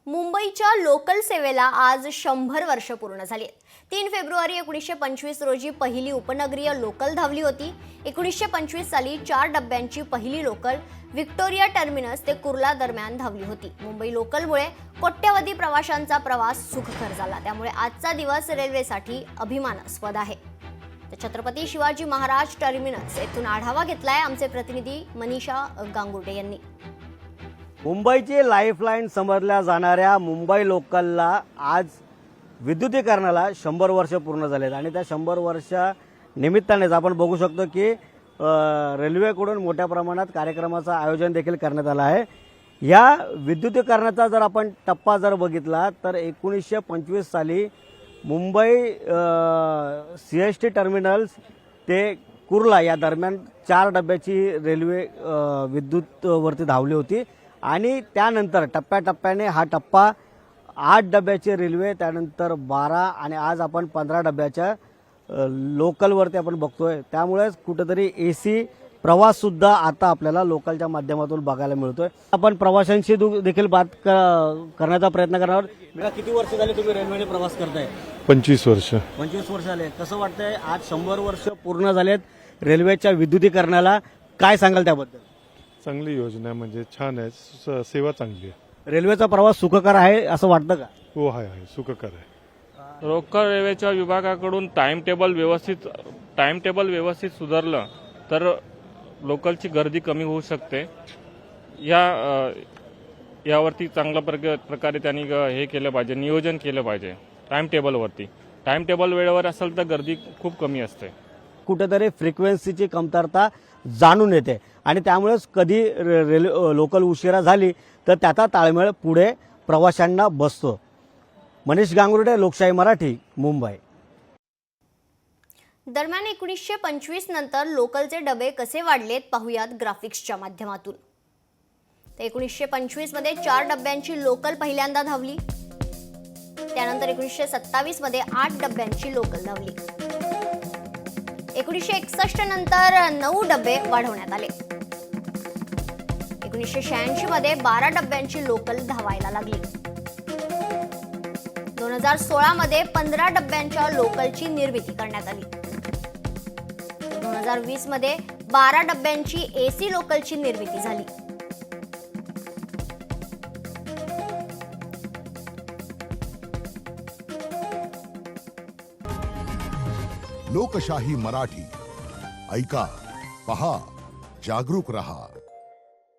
मुंबईच्या लोकल सेवेला आज 100 वर्ष पूर्ण झाली. 3 फेब्रुवारी 1925 रोजी पहिली उपनगरीय लोकल धावली होती. 1925 साली 4 डब्यांची पहिली लोकल व्हिक्टोरिया टर्मिनस ते कुर्ला दरम्यान धावली होती. मुंबई लोकलमुळे कोट्यवधी प्रवाशांचा प्रवास सुखकर झाला. त्यामुळे आजचा दिवस रेल्वेसाठी अभिमानास्पद आहे. छत्रपती शिवाजी महाराज टर्मिनस येथून आढावा घेतलाय आमचे प्रतिनिधी मनीषा गांगुर्डे यांनी. मुंबईची लाईफलाईन समजल्या जाणाऱ्या मुंबई लोकलला आज विद्युतीकरणाला 100 वर्ष पूर्ण झालेत आणि त्या 100 वर्षा निमित्तानेच आपण बघू शकतो की रेल्वेकडून मोठ्या प्रमाणात कार्यक्रमाचं आयोजन देखील करण्यात आलं आहे. या विद्युतीकरणाचा जर आपण टप्पा जर बघितला तर 1925 साली मुंबई CST टर्मिनल्स ते कुर्ला या दरम्यान 4 डब्याची रेल्वे विद्युतवरती धावली होती आणि त्यानंतर टप्प्याटप्प्याने हा टप्पा 8 डब्याची रेल्वे, त्यानंतर 12 आणि आज आपण 15 डब्याच्या लोकलवरती आपण बघतोय. त्यामुळेच कुठेतरी AC प्रवास सुद्धा आता आपल्याला लोकलच्या माध्यमातून बघायला मिळतोय. आपण प्रवाशांशी देखील बात करण्याचा प्रयत्न करणार आहोत. किती वर्ष झाले तुम्ही रेल्वेने प्रवास करताय? 25 वर्ष. 25 वर्ष झाले. कसं वाटतंय आज 100 वर्ष पूर्ण झालेत रेल्वेच्या विद्युतीकरणाला, काय सांगाल त्याबद्दल? चांगली योजना आहे, म्हणजे छान आहे, सेवा चांगली आहे. रेल्वेचा प्रवास सुखकर आहे असं वाटतं का? हो आहे, सुखकर आहे. लोकल रेल्वेच्या विभागाकडून टाइम टेबल व्यवस्थित सुधारलं तर लोकलची गर्दी कमी होऊ शकते. यावरती चांगल्या प्रकारे त्यांनी हे केलं पाहिजे, नियोजन केलं पाहिजे टाइम टेबल वेळेवर असेल तर गर्दी खूप कमी असते. कुठेतरी फ्रिक्वेन्सीची कमतरता जाणून येते आणि त्यामुळेच कधी लोकल उशिरा झाली तर त्याचा ताळमेळ पुढे प्रवाशांना बसतो. मनीष गांगुर्डे, लोकशाही मराठी, मुंबई. दरम्यान 1925 नंतर लोकलचे डबे कसे वाढलेत पाहुयात ग्राफिक्सच्या माध्यमातून. 1925 मध्ये 4 डब्यांची लोकल पहिल्यांदा धावली. त्यानंतर 1927 मध्ये 8 डब्यांची लोकल धावली. 1961 नंतर 9 डबे वाढवण्यात आले. 1986 मध्ये 12 डब्यांची लोकल धावायला लागली. 2016 मध्ये 15 डब्यांच्या लोकलची निर्मिती करण्यात आली. 2020 मध्ये 12 डब्यांची AC लोकलची निर्मिती झाली. लोकशाही मराठी ऐका, पहा, जागरूक रहा.